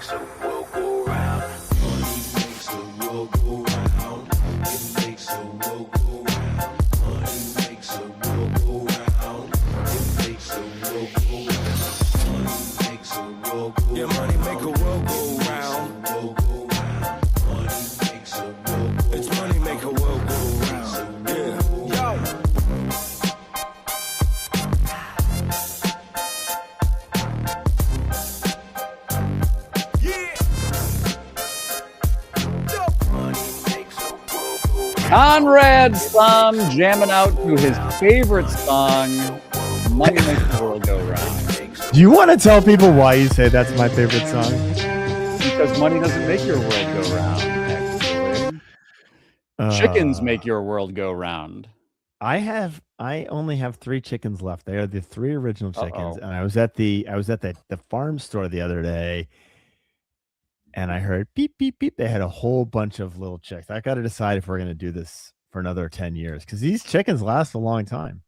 makes the world go round. Money makes the world go round. It makes the world go round. Money makes the world go round. It makes the world go round. Money makes the world go round. Yeah, money make a world go round. Money makes the world go round. It's money make a world go round. Yeah. Yo. Conrad Saam jamming out to his favorite song, Money Makes the World Go Round. Do you want to tell people why you say that's my favorite song? Because money doesn't make your world go round, actually. Chickens make your world go round. I only have 3 chickens left. They are the 3 original chickens. And I was at the farm store the other day, and I heard beep, beep, beep. They had a whole bunch of little chicks. I got to decide if we're going to do this for another 10 years because these chickens last a long time.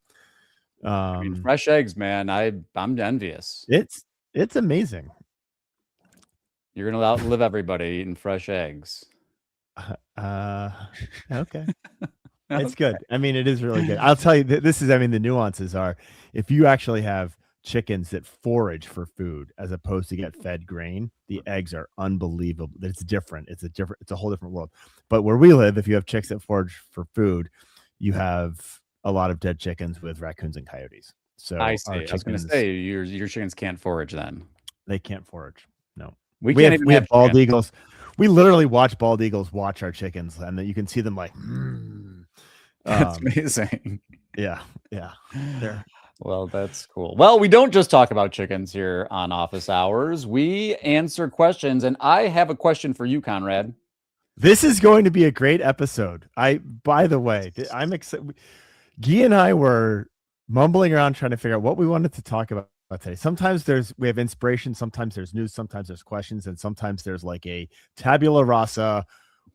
I mean, fresh eggs, man. I'm envious. It's amazing. You're going to outlive everybody eating fresh eggs. Okay. It's good. I mean, it is really good. I'll tell you, the nuances are if you actually have chickens that forage for food as opposed to get fed grain, the eggs are unbelievable. It's different. It's a whole different world. But where we live, if you have chicks that forage for food, you have a lot of dead chickens with raccoons and coyotes. So I see. I was going to say your chickens can't forage then. They can't forage. No. We have bald eagles. We literally watch bald eagles watch our chickens, and then you can see them like, That's amazing. Yeah. They're Well, that's cool. Well, we don't just talk about chickens here on Office Hours. We answer questions, and I have a question for you, Conrad. This is going to be a great episode. By the way, I'm excited. Guy and I were mumbling around trying to figure out what we wanted to talk about today. Sometimes we have inspiration, sometimes there's news, sometimes there's questions, and sometimes there's like a tabula rasa.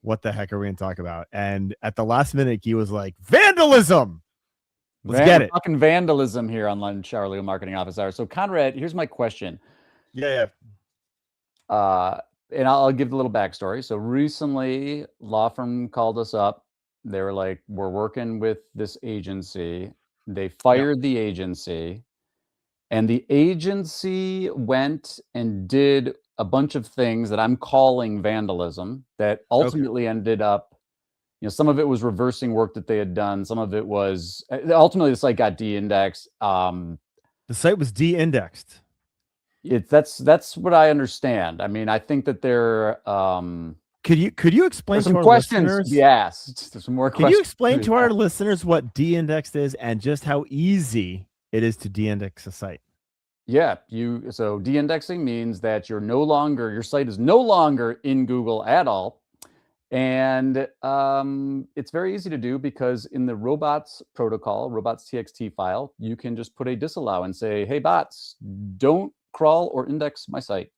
What the heck are we going to talk about? And at the last minute, Guy was like, vandalism. Let's get it. Talking vandalism here on Lunch Hour Legal Marketing Office Hours. So, Conrad, here's my question. Yeah. And I'll give a little backstory. So recently, law firm called us up. They were like, we're working with this agency. They fired the agency. And the agency went and did a bunch of things that I'm calling vandalism that ultimately ended up, some of it was reversing work that they had done. Some of it was ultimately the site got de-indexed. The site was de-indexed. That's what I understand. I mean, I think that there. Could you explain some to our questions listeners? Yes, there's some more questions. Can you explain to our listeners what de-indexed is and just how easy it is to de-index a site? Yeah, so de-indexing means that your site is no longer in Google at all. And it's very easy to do because in the robots protocol, robots.txt file, you can just put a disallow and say, hey, bots, don't crawl or index my site.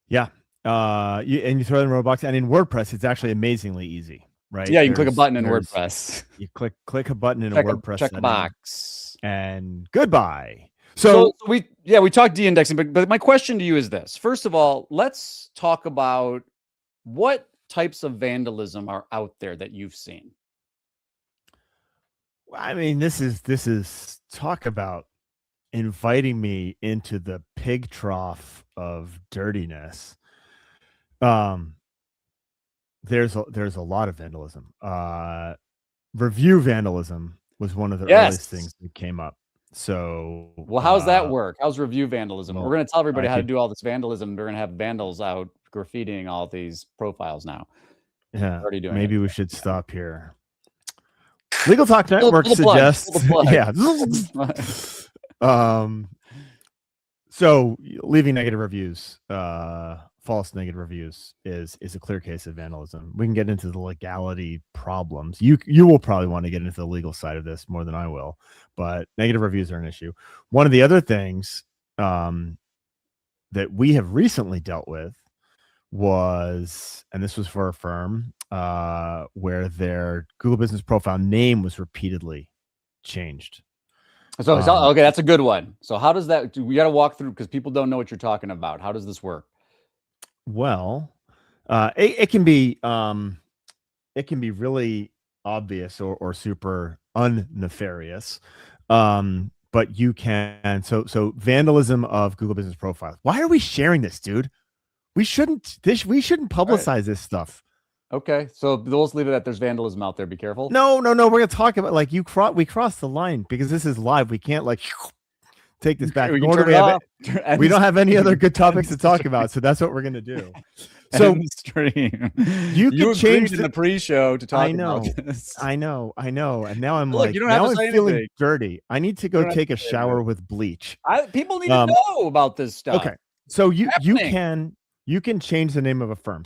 Yeah. You throw it in Roblox, and in WordPress, it's actually amazingly easy, right? Yeah, you can click a button in WordPress. You click a button in a WordPress. Check a box. And goodbye. So we talked de-indexing, but my question to you is this. First of all, let's talk about what types of vandalism are out there that you've seen. I mean, this is talk about inviting me into the pig trough of dirtiness. There's a lot of vandalism. Review vandalism was one of the earliest things that came up. So, well, how's that work? How's review vandalism? We're going to tell everybody how to do all this vandalism. They're going to have vandals out graffitiing all these profiles now. Yeah, maybe we should stop here. Legal Talk Network suggests, so leaving negative reviews, false negative reviews is a clear case of vandalism. We can get into the legality problems. You will probably want to get into the legal side of this more than I will, but negative reviews are an issue. One of the other things that we have recently dealt with was, and this was for a firm where their Google Business Profile name was repeatedly changed. So okay, that's a good one. So how does that? We got to walk through because people don't know what you're talking about. How does this work? Well, it can be really obvious or super unnefarious. But you can so vandalism of Google Business Profiles. Why are we sharing this, dude? We shouldn't publicize this stuff. Okay, so let's leave it at there's vandalism out there. Be careful. No. We're gonna talk about like we crossed the line because this is live. We can't like take this back. We, Nor do we we don't have any other good topics to talk about, so that's what we're gonna do. So stream. You can change in the pre-show to talk about this. I know. And now I'm Look, like, you don't now have to I'm say feeling anything. dirty. I need to go take a shower with bleach. People need to know about this stuff. Okay, so you can change the name of a firm.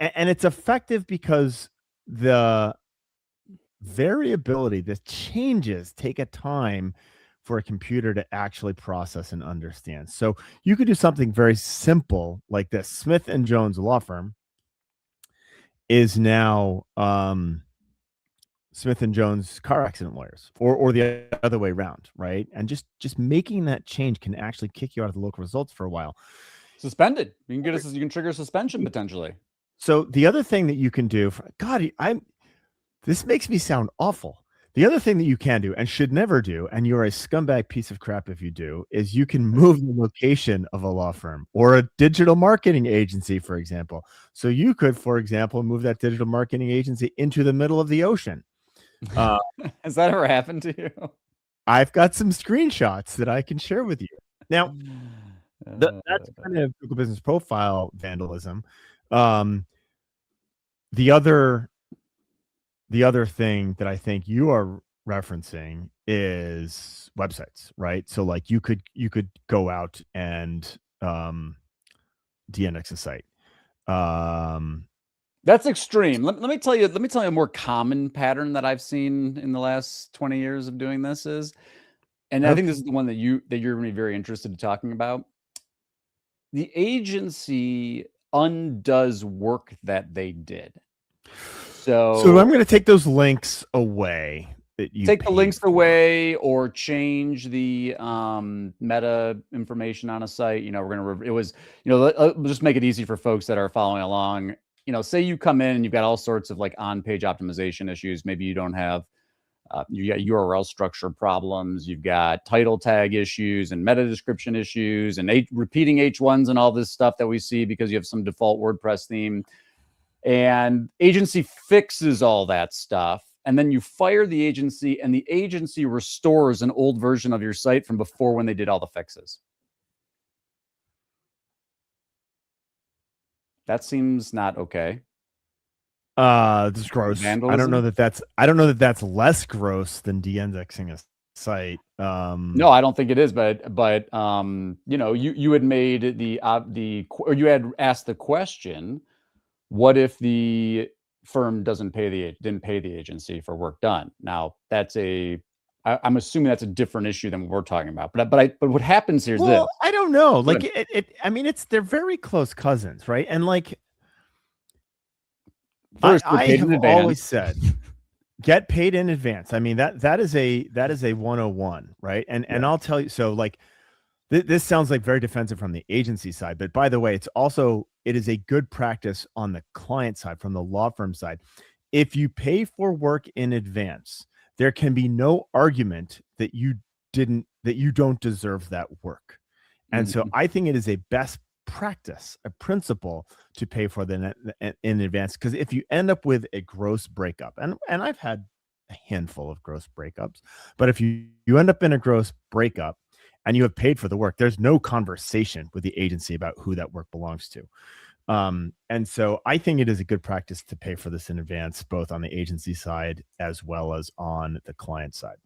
And it's effective because the variability, the changes take a time for a computer to actually process and understand. So you could do something very simple like this. Smith and Jones law firm is now Smith and Jones car accident lawyers, or the other way around, right? And just making that change can actually kick you out of the local results for a while. Suspended. You can trigger suspension potentially. So the other thing that you can do, this makes me sound awful. The other thing that you can do and should never do, and you're a scumbag piece of crap if you do, is you can move the location of a law firm or a digital marketing agency, for example. So you could, for example, move that digital marketing agency into the middle of the ocean. Has that ever happened to you? I've got some screenshots that I can share with you. Now, that's kind of Google Business Profile vandalism. The other thing that I think you are referencing is websites, right? So like you could go out and de-index a site. That's extreme. Let me tell you a more common pattern that I've seen in the last 20 years of doing this is, and I think this is the one that you're going to be very interested in talking about. The agency undoes work that they did. So I'm going to take those links away. That you take the links away or change the meta information on a site. We're going to, it was, just make it easy for folks that are following along. Say you come in and you've got all sorts of like on-page optimization issues. Maybe you don't have, you got URL structure problems. You've got title tag issues and meta description issues and repeating H1s and all this stuff that we see because you have some default WordPress theme. And agency fixes all that stuff. And then you fire the agency and the agency restores an old version of your site from before when they did all the fixes. That seems not okay. This is gross. Vandalism? I don't know that that's less gross than de-indexing a site. No, I don't think it is, but you had made or you had asked the question, what if the firm didn't pay the agency for work done? Now I'm assuming that's a different issue than what we're talking about. But what happens here is this. I don't know. Like they're very close cousins, right? And like first, I have always said, get paid in advance. I mean that is a 101, right? And I'll tell you. So like this sounds like very defensive from the agency side, but by the way, it is a good practice on the client side, from the law firm side. If you pay for work in advance, there can be no argument that you don't deserve that work. And so I think it is a best practice, a principle to pay for them in advance. Because if you end up with a gross breakup, and I've had a handful of gross breakups, but if you end up in a gross breakup and you have paid for the work, there's no conversation with the agency about who that work belongs to. And so I think it is a good practice to pay for this in advance, both on the agency side as well as on the client side.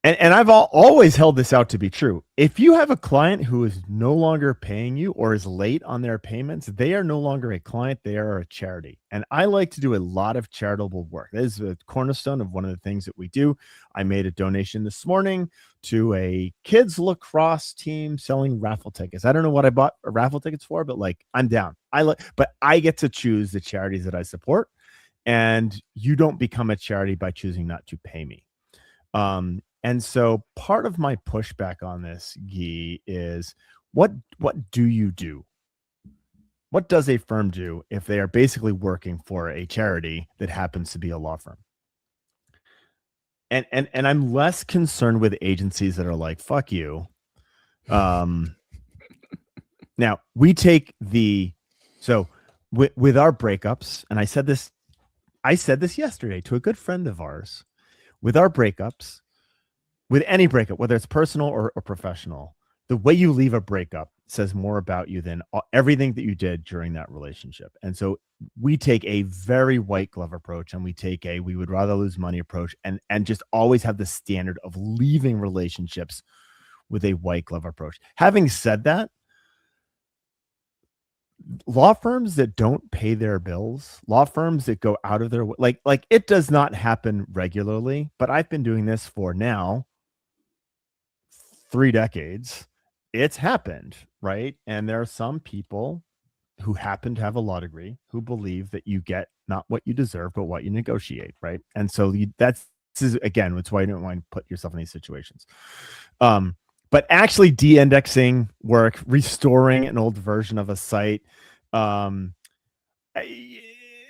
And I've always held this out to be true. If you have a client who is no longer paying you or is late on their payments, they are no longer a client, they are a charity. And I like to do a lot of charitable work. That is a cornerstone of one of the things that we do. I made a donation this morning to a kids lacrosse team selling raffle tickets. I don't know what I bought raffle tickets for, but like I'm down. But I get to choose the charities that I support. and you don't become a charity by choosing not to pay me. And so part of my pushback on this, Guy, is what do you do? What does a firm do if they are basically working for a charity that happens to be a law firm? And I'm less concerned with agencies that are like, fuck you. Now we take with our breakups, and I said this yesterday to a good friend of ours. With our breakups, with any breakup, whether it's personal or professional, the way you leave a breakup says more about you than everything that you did during that relationship. And so we take a very white glove approach, and we take we would rather lose money approach, and just always have the standard of leaving relationships with a white glove approach. Having said that, law firms that don't pay their bills, law firms that go out of their way, like it does not happen regularly, but I've been doing this for now 3 decades. It's happened, right? And there are some people who happen to have a law degree who believe that you get not what you deserve, but what you negotiate, right? And so this is, again, it's why you don't want to put yourself in these situations. But actually de-indexing work, restoring an old version of a site. The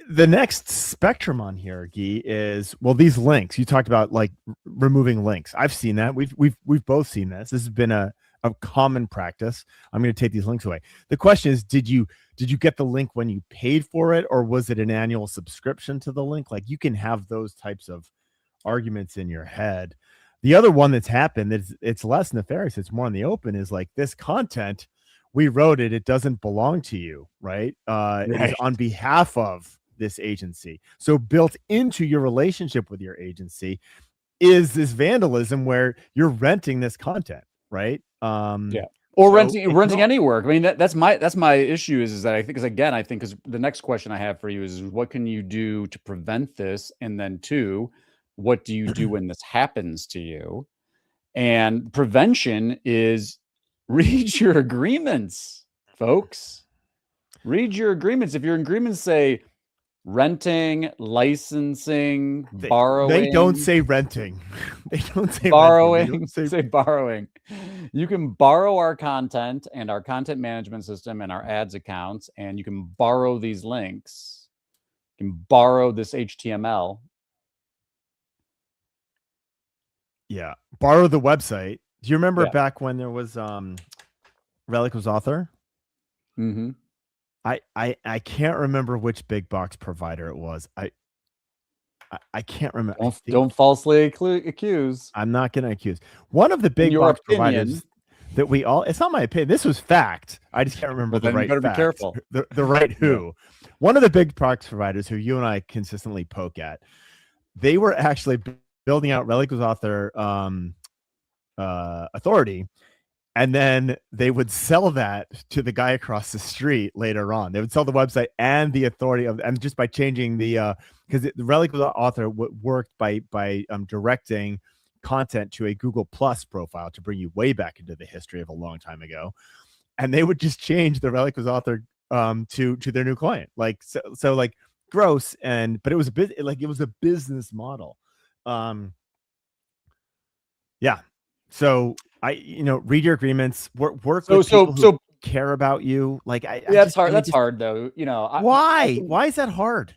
next spectrum on here, Guy, is, well, these links you talked about, like removing links. I've seen that. We've both seen this. This has been a common practice. I'm going to take these links away. The question is, did you get the link when you paid for it, or was it an annual subscription to the link? Like, you can have those types of arguments in your head. The other one that's happened, it's less nefarious, it's more in the open, is like, this content, we wrote it, it doesn't belong to you, right? It is on behalf of this agency. So built into your relationship with your agency is this vandalism where you're renting this content, right? Yeah. Or renting any work. I mean, that's my issue is that I think, because the next question I have for you is what can you do to prevent this? And then 2, what do you do when this happens to you? And prevention is read your agreements, folks. Read your agreements. If your agreements say renting, licensing, borrowing. They don't say renting. They don't say borrowing. Renting. They say borrowing. You can borrow our content and our content management system and our ads accounts, and you can borrow these links. You can borrow this HTML. Yeah. Borrow the website. Do you remember back when there was Relic was author? Mm-hmm. I can't remember which big box provider it was. I can't remember. Don't falsely accuse. I'm not going to accuse. One of the big box providers that we all, it's not my opinion. This was fact. I just can't remember the right. You better be careful. The right who. One of the big box providers who you and I consistently poke at, they were actually building out Relic was author authority. And then they would sell that to the guy across the street later on. They would sell the website and the authority of, and just by changing the, because the Relic was author worked by directing content to a Google Plus profile to bring you way back into the history of a long time ago. And they would just change the Relic was author to their new client. Like, so like gross. But it was it was a business model. Yeah. So read your agreements, work with people who care about you. Like, that's hard. That's hard though. Why? Why is that hard?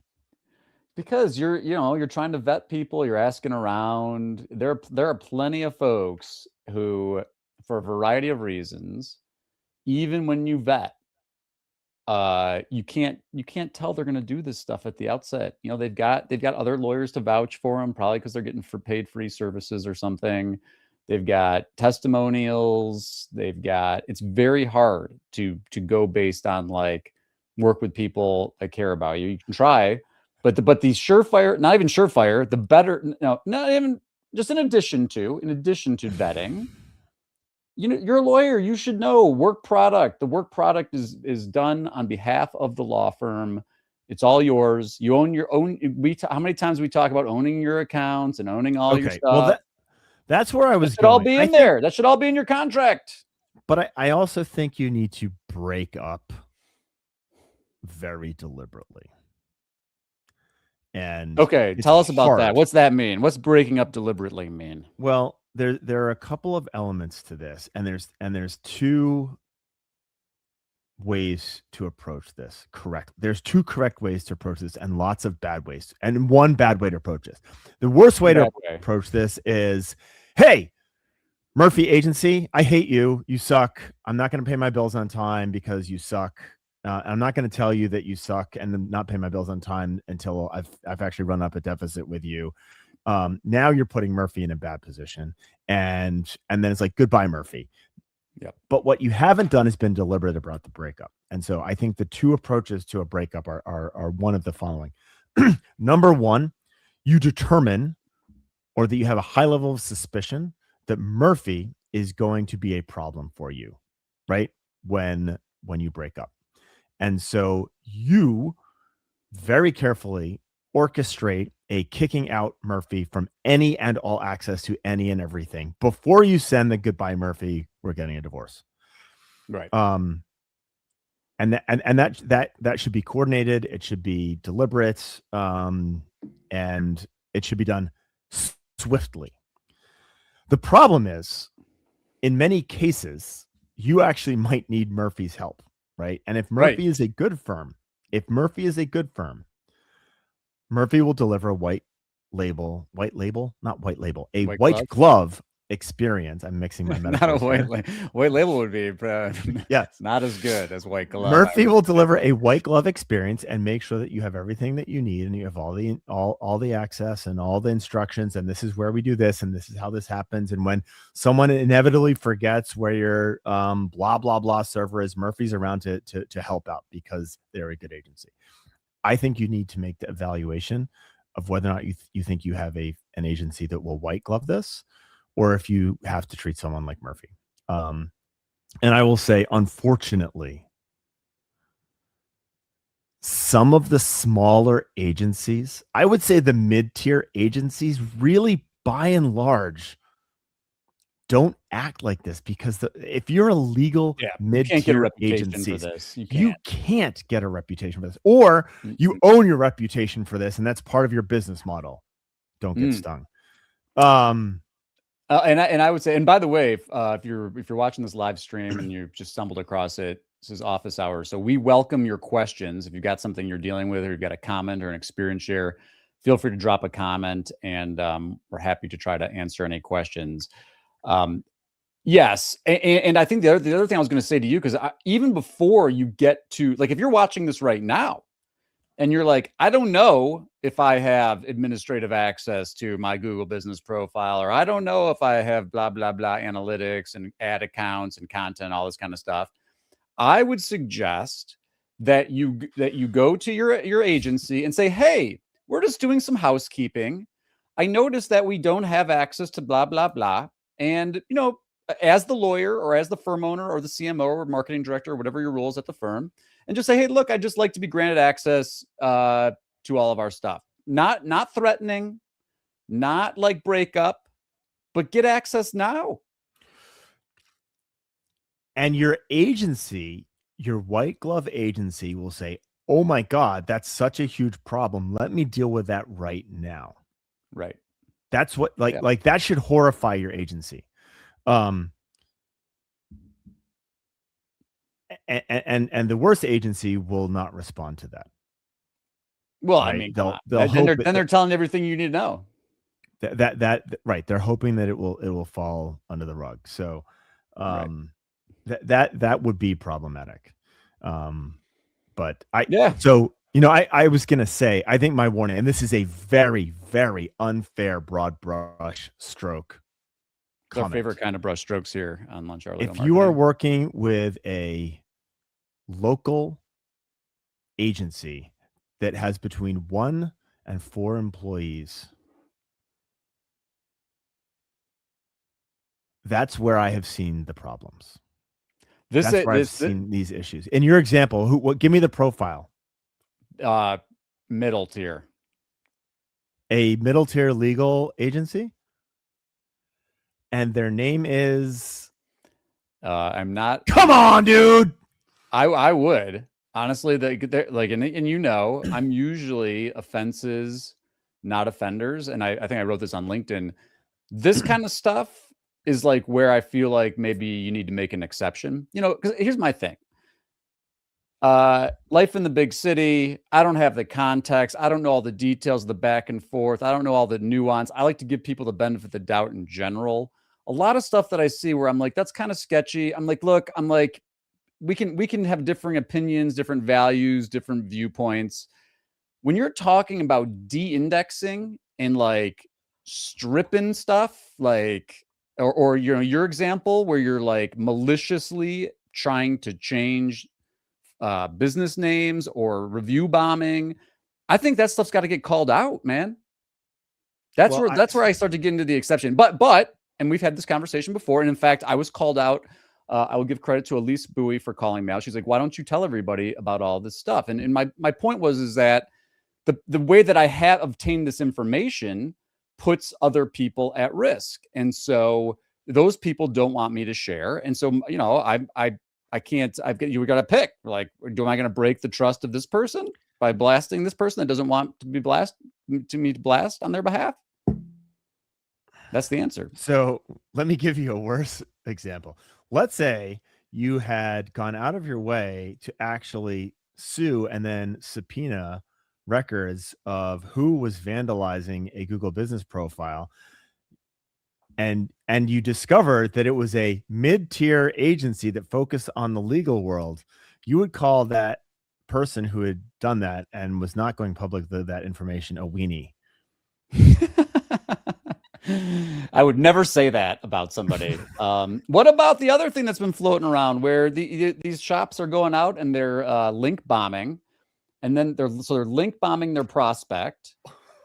Because you're trying to vet people. You're asking around. There are plenty of folks who, for a variety of reasons, even when you vet, you can't tell they're going to do this stuff at the outset. They've got other lawyers to vouch for them, probably because they're getting paid free services or something. They've got testimonials. It's very hard to go based on like work with people that care about you. You can try, but the surefire, not even surefire, the better, no, not even just in addition to vetting, you're a lawyer, you should know work product. The work product is done on behalf of the law firm. It's all yours. You own your own. How many times we talk about owning your accounts and owning all your stuff? Well, that's where I was going. That should all be in there. That should all be in your contract. But I also think you need to break up very deliberately. And Okay, it's tell us about that. hard. What's that mean? What's breaking up deliberately mean? Well, there are a couple of elements to this, and there's two ways to approach this. Correct. There's two correct ways to approach this, and lots of bad ways, and one bad way to approach this. The worst way to approach this is, hey, Murphy Agency, I hate you. You suck. I'm not going to pay my bills on time because you suck. I'm not going to tell you that you suck and not pay my bills on time until I've actually run up a deficit with you. Now you're putting Murphy in a bad position, and then it's like, goodbye, Murphy. Yep. But what you haven't done has been deliberate about the breakup. And so I think the two approaches to a breakup are one of the following. Number one, you determine, or that you have a high level of suspicion that Murphy is going to be a problem for you, right? When you break up. And so you very carefully orchestrate a kicking out Murphy from any and all access to any and everything before you send the goodbye, Murphy, we're getting a divorce. Right. And that should be coordinated. It should be deliberate. And it should be done swiftly. The problem is, in many cases, you actually might need Murphy's help, right? And if Murphy is a good firm, Murphy will deliver a white label, not white label, a white glove experience. I'm mixing my metaphors. Not a white label would be not as good as white glove. Murphy will deliver a white glove experience and make sure that you have everything that you need, and you have all the access and all the instructions, and this is where we do this, and this is how this happens. And when someone inevitably forgets where your blah blah blah server is, Murphy's around to help out because they're a good agency. I think you need to make the evaluation of whether or not you think you have an agency that will white glove this, or if you have to treat someone like Murphy. And I will say, unfortunately, some of the smaller agencies, I would say the mid-tier agencies, really, by and large, don't act like this, because if you're a legal mid-tier agency, you can't get a reputation for this, or you own your reputation for this, and that's part of your business model. Don't get stung. And I would say, and by the way, if you're watching this live stream and you just stumbled across it, this is office hours. So we welcome your questions. If you've got something you're dealing with, or you've got a comment or an experience share, feel free to drop a comment, and we're happy to try to answer any questions. Yes. And I think the other thing I was going to say to you, because even before you get to, like, if you're watching this right now and you're like, I don't know if I have administrative access to my Google business profile, or I don't know if I have blah, blah, blah analytics and ad accounts and content, all this kind of stuff, I would suggest that you go to your agency and say, hey, we're just doing some housekeeping. I noticed that we don't have access to blah, blah, blah. And, as the lawyer or as the firm owner or the CMO or marketing director or whatever your role is at the firm, and just say, hey, look, I'd just like to be granted access to all of our stuff. Not threatening, not like break up, but get access now. And your agency, your white glove agency, will say, oh my God, that's such a huge problem. Let me deal with that right now. Right. That's what like that should horrify your agency. And the worst agency will not respond to that. Well, right? I mean, they're telling everything you need to know. That right. They're hoping that it will fall under the rug. So that would be problematic. But so I was gonna say, I think my warning, and this is a very, very unfair broad brush stroke. It's our favorite kind of brush strokes here on Lunch Hour. If you are working with a local agency that has between 1 and 4 employees, that's where I have seen the problems. That's where I've seen these issues. In your example, give me the profile. Middle tier. A middle tier legal agency? And their name is... I'm not... Come on, dude! I would. Honestly, like, and you know, I'm usually offenses, not offenders. And I think I wrote this on LinkedIn. This kind of stuff is like where I feel like maybe you need to make an exception. You know, because here's my thing. Life in the big city. I don't have the context. I don't know all the details of the back and forth. I don't know all the nuance. I like to give people the benefit of the doubt in general. A lot of stuff that I see where I'm like, that's kind of sketchy. I'm like, look, I'm like, we can have differing opinions, different values, different viewpoints. When you're talking about de-indexing and like stripping stuff, like or you know, your example where you're like maliciously trying to change business names or review bombing, I think that stuff's got to get called out, man. That's where I start to get into the exception. But and we've had this conversation before, and in fact, I was called out. I will give credit to Elise Bowie for calling me out. She's like, "Why don't you tell everybody about all this stuff?" And my point is that the way that I have obtained this information puts other people at risk, and so those people don't want me to share. And so, you know, I can't. You got to pick. Like, am I going to break the trust of this person by blasting this person that doesn't want to be blast on their behalf? That's the answer. So let me give you a worse example. Let's say you had gone out of your way to actually sue and then subpoena records of who was vandalizing a Google business profile. And you discovered that it was a mid-tier agency that focused on the legal world. You would call that person who had done that and was not going public that information a weenie. I would never say that about somebody. What about the other thing that's been floating around where these shops are going out and they're link bombing, and then they're link bombing their prospect,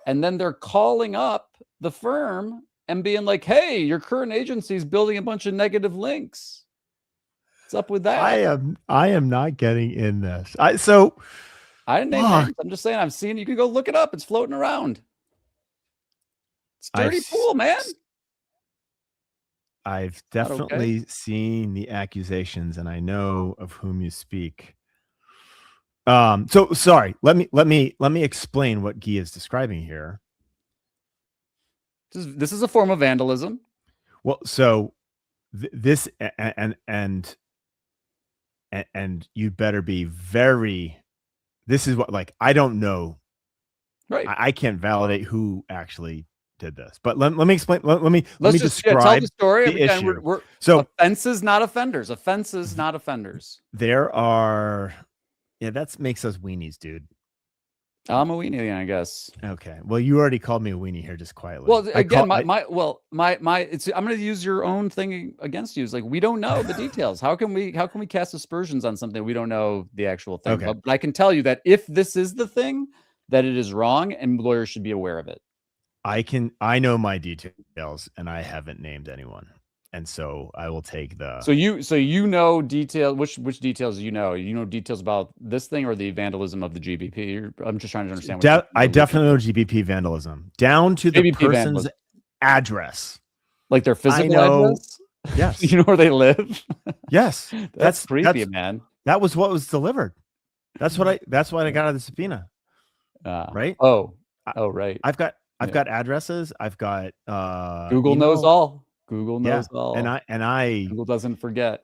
and then they're calling up the firm and being like, "Hey, your current agency is building a bunch of negative links. What's up with that?" I am not getting in this. I didn't name names. I'm just saying I've seen. You can go look it up. It's floating around. It's dirty pool, man. I've definitely seen the accusations, and I know of whom you speak. So sorry. Let me explain what Guy is describing here. This is a form of vandalism. Well, so this and you better be very. This is what, like, I don't know. Right. I can't validate who actually did this, but let me explain. Let me describe tell the story. the issue. We're so offenses, not offenders. Offenses, not offenders. There are, that makes us weenies, dude. I'm a weenie, I guess. Okay. Well, you already called me a weenie here, just quietly. Well, again, I'm going to use your own thing against you. It's like, we don't know the details. How can we cast aspersions on something we don't know the actual thing? Okay. But I can tell you that if this is the thing, that it is wrong, and lawyers should be aware of it. I know my details, and I haven't named anyone, and so I will take the. So you know detail. Which details you know? You know details about this thing or the vandalism of the GBP? I'm just trying to understand. I definitely know GBP vandalism down to the person's address, like their physical address. Yes. You know where they live. Yes, that's creepy, man. That was what was delivered. That's what I got out of the subpoena. Right. Oh, right. I've got addresses. I've got Google knows all. Google knows all. And I Google doesn't forget.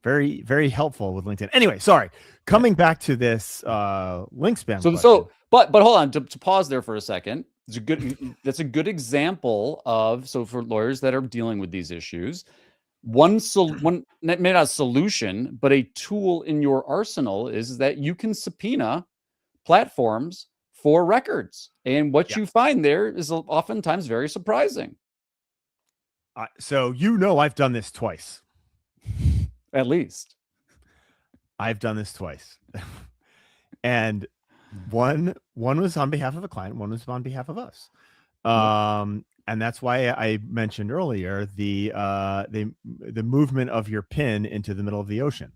Very, very helpful with LinkedIn. Anyway, sorry. Coming back to this link spam. But hold on, to pause there for a second. That's a good example of, so for lawyers that are dealing with these issues, one maybe not a solution, but a tool in your arsenal is that you can subpoena platforms for records, and what you find there is oftentimes very surprising. So I've done this twice. At least I've done this twice, and one was on behalf of a client, one was on behalf of us. And that's why I mentioned earlier the movement of your pin into the middle of the ocean.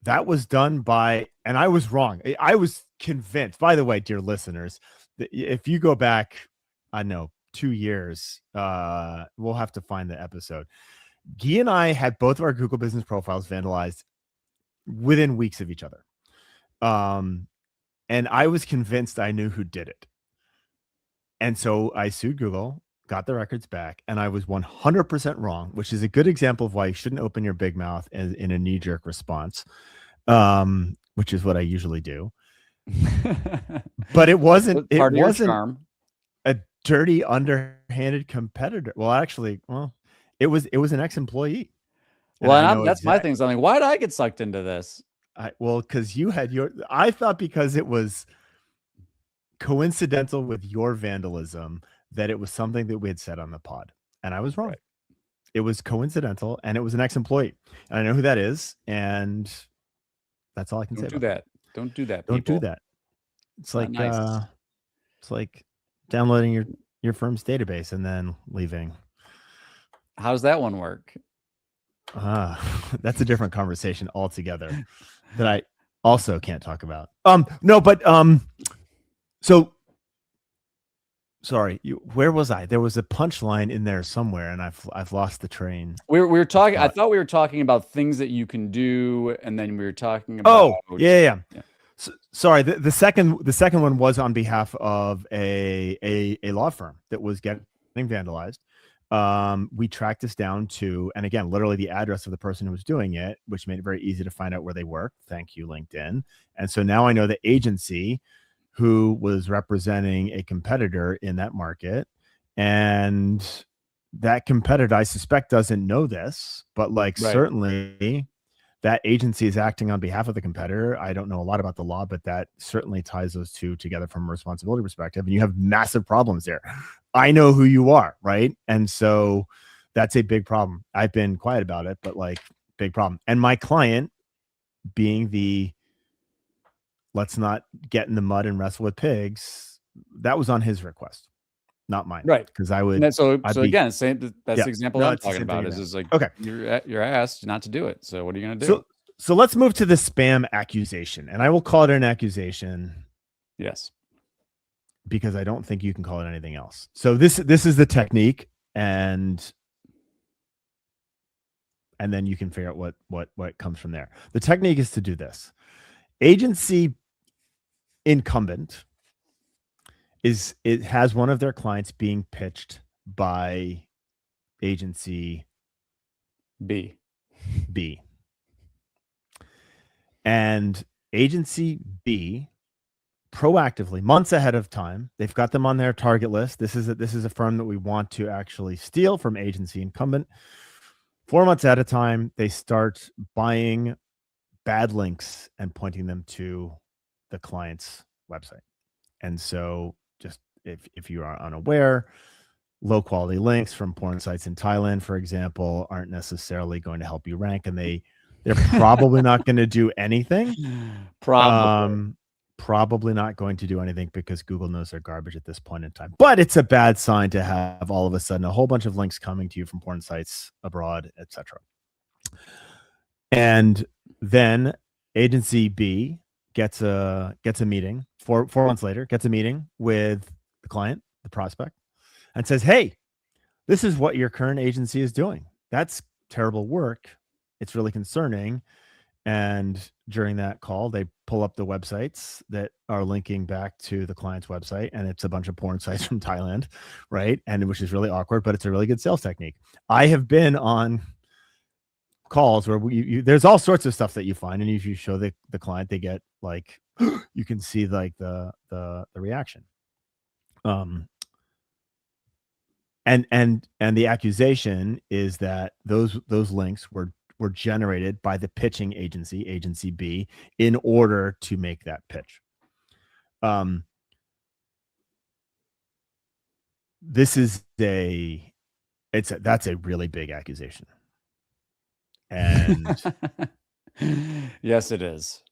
That was done by, and I was wrong. I was convinced, by the way, dear listeners, that if you go back, I don't know, 2 years, we'll have to find the episode. Guy and I had both of our Google business profiles vandalized within weeks of each other. And I was convinced I knew who did it. And so I sued Google, got the records back, and I was 100% wrong, which is a good example of why you shouldn't open your big mouth in a knee-jerk response, which is what I usually do. But it wasn't charm. a dirty, underhanded competitor. Well, actually, it was an ex-employee. Well, that's my thing. Something. Why did I get sucked into this? Because you had I thought because it was coincidental with your vandalism that it was something that we had said on the pod, and I was wrong. Right. It was coincidental, and it was an ex-employee, and I know who that is, and that's all I can say. Don't do that. Don't do that. Don't do that. It's like nice. It's like downloading your firm's database and then leaving. How's that one work? That's a different conversation altogether that I also can't talk about. No, but so sorry, where was I? There was a punchline in there somewhere, and I've lost the train. We were talking. I thought we were talking about things that you can do, and then we were talking about. Oh, yeah. So, sorry, the second one was on behalf of a law firm that was getting vandalized. We tracked this down to, and again, literally the address of the person who was doing it, which made it very easy to find out where they work. Thank you, LinkedIn. And so now I know the agency who was representing a competitor in that market, and that competitor, I suspect, doesn't know this, but certainly that agency is acting on behalf of the competitor. I don't know a lot about the law, but that certainly ties those two together from a responsibility perspective. And you have massive problems there. I know who you are, right? And so that's a big problem. I've been quiet about it, but big problem. And my client being let's not get in the mud and wrestle with pigs, that was on his request, not mine. Right. Because I would. Again, same. That's the example I'm talking about. Is like, okay, you're asked not to do it. So what are you going to do? So let's move to the spam accusation, and I will call it an accusation. Yes. Because I don't think you can call it anything else. So this is the technique, and then you can figure out what comes from there. The technique is to do this. Agency incumbent it has one of their clients being pitched by agency B. And agency B proactively, months ahead of time, they've got them on their target list. This is a firm that we want to actually steal from agency incumbent. 4 months at a time, they start buying bad links and pointing them to the client's website. And so just if you are unaware, low quality links from porn sites in Thailand, for example, aren't necessarily going to help you rank, and they're probably not going to do anything. Probably not going to do anything because Google knows they're garbage at this point in time. But it's a bad sign to have all of a sudden a whole bunch of links coming to you from porn sites abroad, etc. And then agency B gets a meeting 4 months later, gets a meeting with the client, the prospect, and says, "Hey, this is what your current agency is doing. That's terrible work. It's really concerning." And during that call, they pull up the websites that are linking back to the client's website, and it's a bunch of porn sites from Thailand, right? And which is really awkward, but it's a really good sales technique. I have been on calls where there's all sorts of stuff that you find, and if you show the client, they get you can see the reaction. And the accusation is that those links were generated by the pitching agency B, in order to make that pitch. That's a really big accusation. And yes, it is.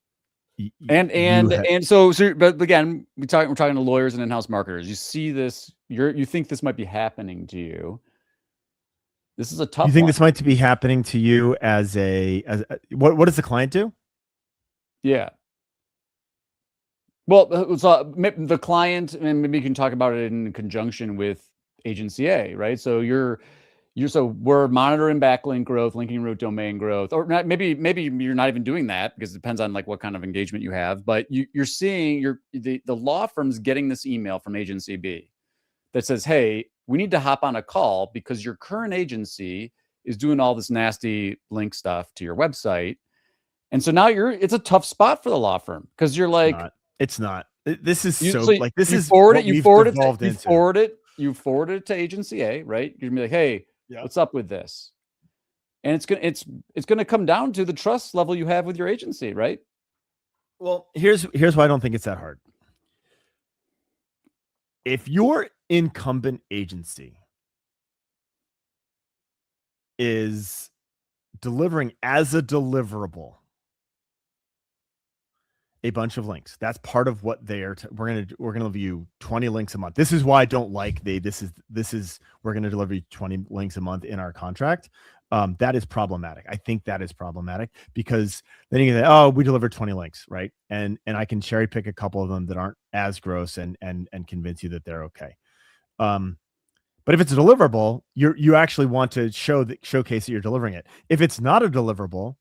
And so, but again, we're talking to lawyers and in-house marketers. You see this, you think this might be happening to you. This is a tough. You think one. This might be happening to you as what does the client do? Yeah. Well, so the client, and maybe you can talk about it in conjunction with agency A, right? So we're monitoring backlink growth, linking root domain growth, or not, maybe you're not even doing that because it depends on like what kind of engagement you have. But you're seeing the law firm's getting this email from agency B that says, hey, we need to hop on a call because your current agency is doing all this nasty link stuff to your website. And so now it's a tough spot for the law firm because you're like, it's not. This is you forward it to agency A, right? You're gonna be like, hey, what's up with this? And it's gonna come down to the trust level you have with your agency, right? Well, here's why I don't think it's that hard. If your incumbent agency is delivering as a deliverable a bunch of links, that's part of what they are. We're gonna view 20 links a month. This is why I don't like this is we're gonna deliver you 20 links a month in our contract. That is problematic. I think that is problematic because then you can say, oh, we delivered 20 links, right? And I can cherry pick a couple of them that aren't as gross and convince you that they're okay. But if it's a deliverable, you actually want to showcase that you're delivering it. If it's not a deliverable,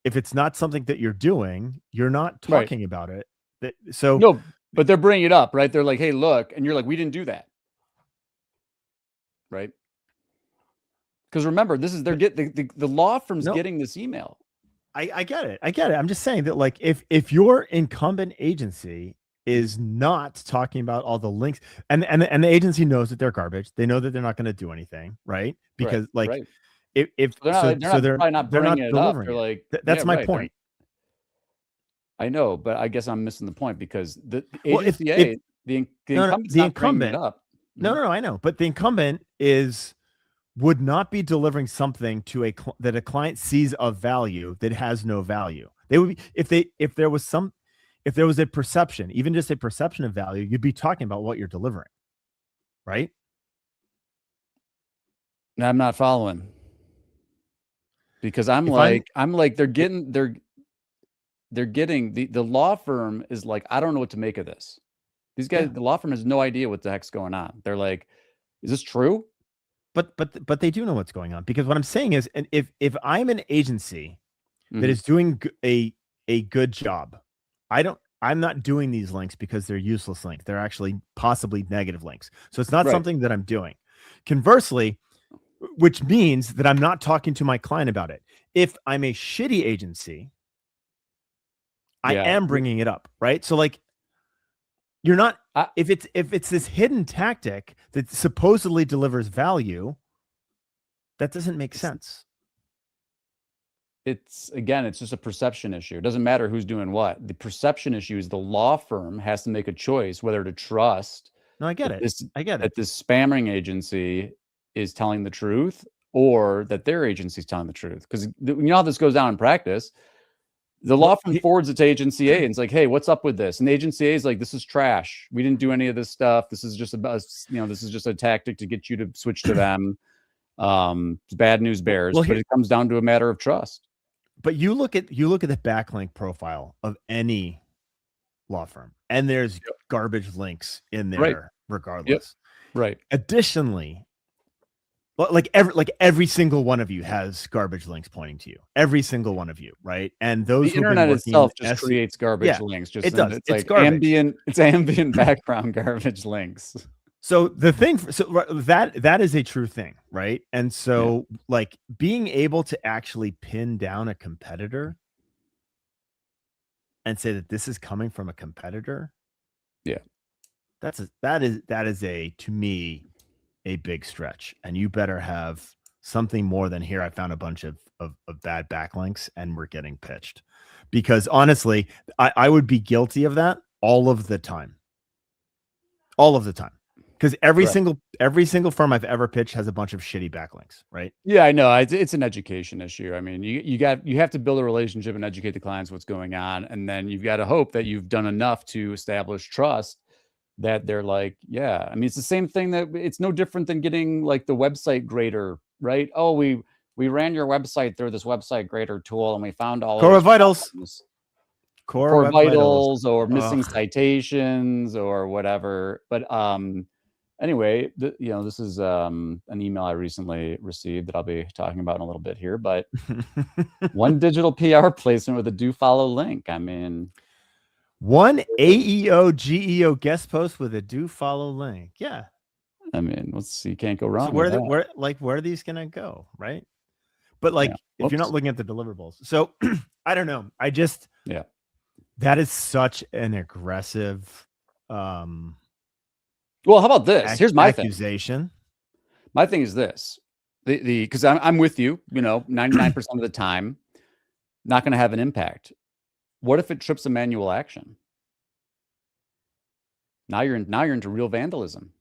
if it's not something that you're doing, you're not talking about it. No, but they're bringing it up, right? They're like, hey, look, and you're like, we didn't do that, right? Because remember, the law firm's getting this email. I get it. I'm just saying that, like, if your incumbent agency is not talking about all the links, and the agency knows that they're garbage, they know that they're not going to do anything, right? Because if they're not bringing it up, they're like, that's my point. I know, but I guess I'm missing the point because the agency the incumbent up. No, I know, but the incumbent would not be delivering something to that a client sees of value that has no value. They would be, if there was a perception, even just a perception of value, you'd be talking about what you're delivering, right? I'm not following. Because I'm like they're getting the law firm is like, I don't know what to make of this. These guys, the law firm has no idea what the heck's going on. They're like, is this true? But they do know what's going on, because what I'm saying is, and if I'm an agency that is doing a good job, I'm not doing these links because they're useless links. They're actually possibly negative links. So it's not something that I'm doing. Conversely, which means that I'm not talking to my client about it. If I'm a shitty agency, I am bringing it up, right? So like, you're not, if it's this hidden tactic that supposedly delivers value, that doesn't make sense. It's just a perception issue. It doesn't matter who's doing what. The perception issue is the law firm has to make a choice whether to trust. No, I get it. That this spamming agency is telling the truth, or that their agency is telling the truth. Because you know how this goes down in practice. The law firm forwards it to agency A and it's like, hey, what's up with this? And agency A is like, this is trash. We didn't do any of this stuff. This is just this is just a tactic to get you to switch to them. It's bad news bears, but it comes down to a matter of trust. But you look at the backlink profile of any law firm, and there's garbage links in there regardless. Right. Additionally, like every single one of you has garbage links pointing to you. Every single one of you, right? And those the internet itself just creates garbage links. It does. It's like garbage. ambient background garbage links. So the thing, that is a true thing, right? And so like being able to actually pin down a competitor and say that this is coming from a competitor, that is to me a big stretch. And you better have something more than, here I found a bunch of bad backlinks and we're getting pitched. Because honestly, I would be guilty of that all of the time. Because every single firm I've ever pitched has a bunch of shitty backlinks, right? Yeah, I know. It's an education issue. I mean, you have to build a relationship and educate the clients what's going on, and then you've got to hope that you've done enough to establish trust that they're like, yeah. I mean, it's the same thing that it's no different than getting like the website grader, right? Oh, we ran your website through this website grader tool, and we found all core vitals. Core vitals or missing citations or whatever. But Anyway, this is an email I recently received that I'll be talking about in a little bit here. But one digital PR placement with a do follow link. I mean, one AEO GEO guest post with a do follow link. Yeah. I mean, you can't go wrong. So with that. where are these gonna go, right? But like, if you're not looking at the deliverables, so I don't know. That is such an aggressive. Well, how about this? Here's my accusation. My thing is this: because I'm with you. 99% of the time, not going to have an impact. What if it trips a manual action? Now you're into real vandalism.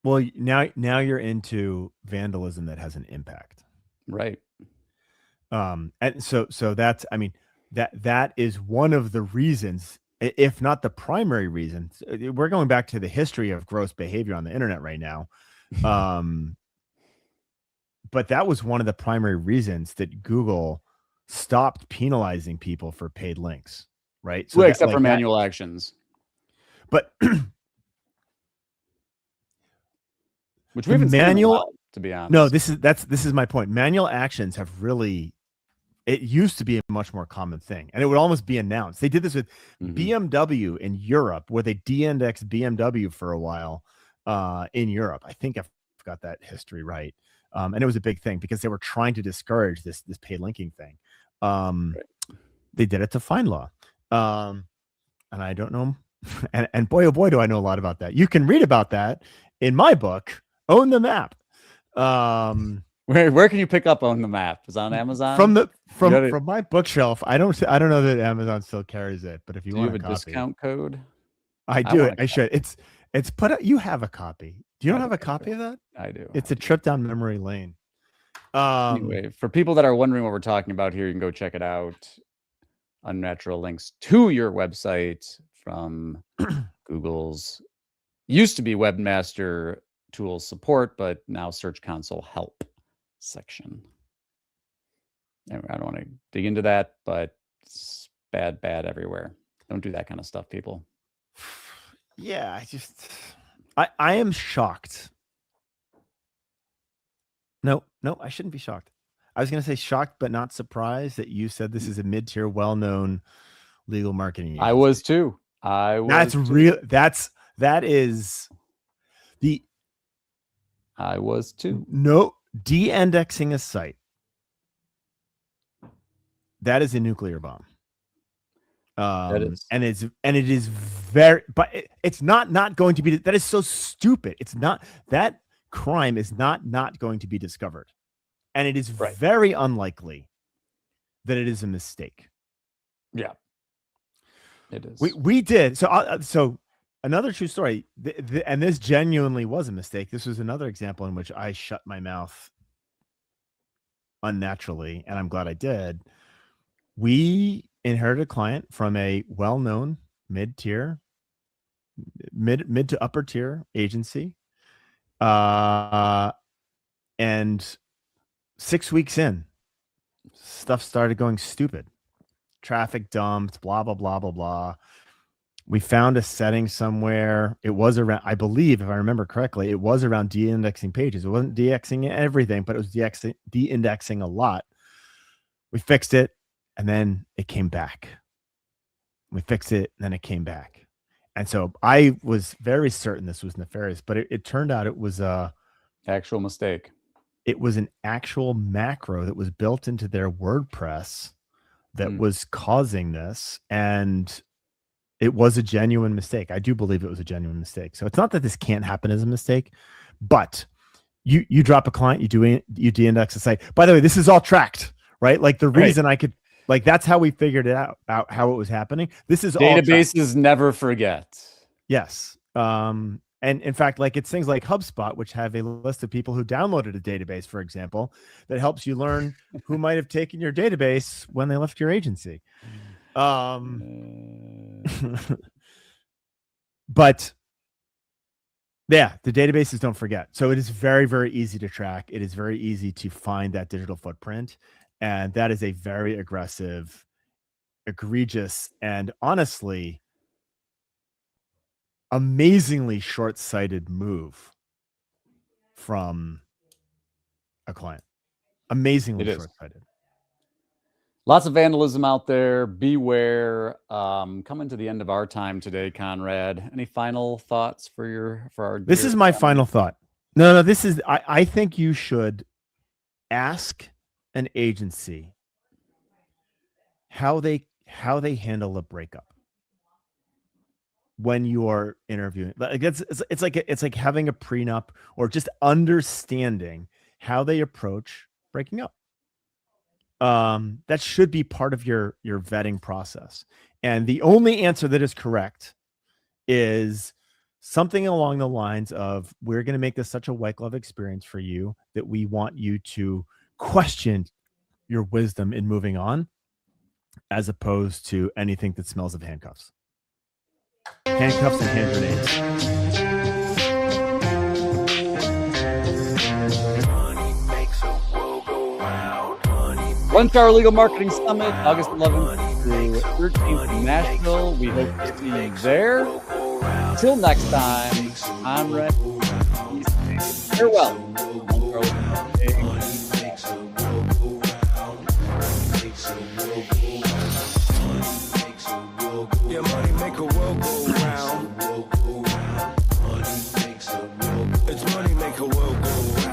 Well, now you're into vandalism that has an impact, right? And so that's, I mean, that is one of the reasons, if not the primary reason. We're going back to the history of gross behavior on the internet right now. But that was one of the primary reasons that Google stopped penalizing people for paid links, right? So except for manual actions. But which we haven't seen in a while, to be honest. No, this is my point. Manual actions have really, it used to be a much more common thing, and it would almost be announced. They did this with BMW in Europe, where they de-indexed BMW for a while in Europe. I think I've got that history right. And it was a big thing because they were trying to discourage this paid linking thing. They did it to FindLaw. And I don't know. And boy, oh boy, do I know a lot about that. You can read about that in my book, Own the Map. Where can you pick up Own the Map? Is it on Amazon? From my bookshelf. I don't know that Amazon still carries it, but if you want a discount code, I do. I should. It's put out. You have a copy. Do you not have a copy of that? I do. It's a trip down memory lane. Anyway, for people that are wondering what we're talking about here, you can go check it out. Unnatural links to your website from Google's used to be Webmaster Tools support, but now Search Console help section. Anyway, I don't want to dig into that, but it's bad everywhere. Don't do that kind of stuff, people. Yeah, I am shocked. No, I shouldn't be shocked. I was going to say shocked, but not surprised that you said this is a mid-tier, well-known legal marketing agency. I was too. That's real. That is the. I was too. No, de-indexing a site. That is a nuclear bomb. That is. And it is very, but it's not going to be. That is so stupid. It's not, that crime is not going to be discovered, and it is very unlikely that it is a mistake. Yeah, it is. We did so. Another true story, and this genuinely was a mistake. This was another example in which I shut my mouth unnaturally, and I'm glad I did. We inherited a client from a well-known mid-tier, mid to upper tier agency. And 6 weeks in, stuff started going stupid. Traffic dumped, blah, blah, blah, blah, blah. We found a setting somewhere. It was around, I believe, if I remember correctly, it was around de-indexing pages. It wasn't de-indexing everything, but it was de-indexing a lot. We fixed it, and then it came back. We fixed it, and then it came back. And so I was very certain this was nefarious, but it turned out it was a actual mistake. It was an actual macro that was built into their WordPress that was causing this, and it was a genuine mistake. I do believe it was a genuine mistake. So it's not that this can't happen as a mistake, but you drop a client, you de-index a site. By the way, this is all tracked, right? Like the reason I could, like, that's how we figured it out how it was happening. This is databases never forget. Yes. And in fact, like, it's things like HubSpot, which have a list of people who downloaded a database, for example, that helps you learn who might have taken your database when they left your agency. But yeah, the databases don't forget. So it is very, very easy to track. It is very easy to find that digital footprint. And that is a very aggressive, egregious, and honestly, amazingly short-sighted move from a client. Amazingly It is. short-sighted. Lots of vandalism out there. Beware. Coming to the end of our time today, Conrad. Any final thoughts for our? This is my final thought. No, this is. I think you should ask an agency how they handle a breakup when you are interviewing. Like it's like having a prenup, or just understanding how they approach breaking up. That should be part of your vetting process. And the only answer that is correct is something along the lines of, we're going to make this such a white glove experience for you that we want you to question your wisdom in moving on, as opposed to anything that smells of handcuffs. Handcuffs and hand grenades. One Star Legal Marketing Summit, August 11th through 13th in Nashville. We hope to see you there. Till next time, Conrad. Farewell. One Star Legal Marketing.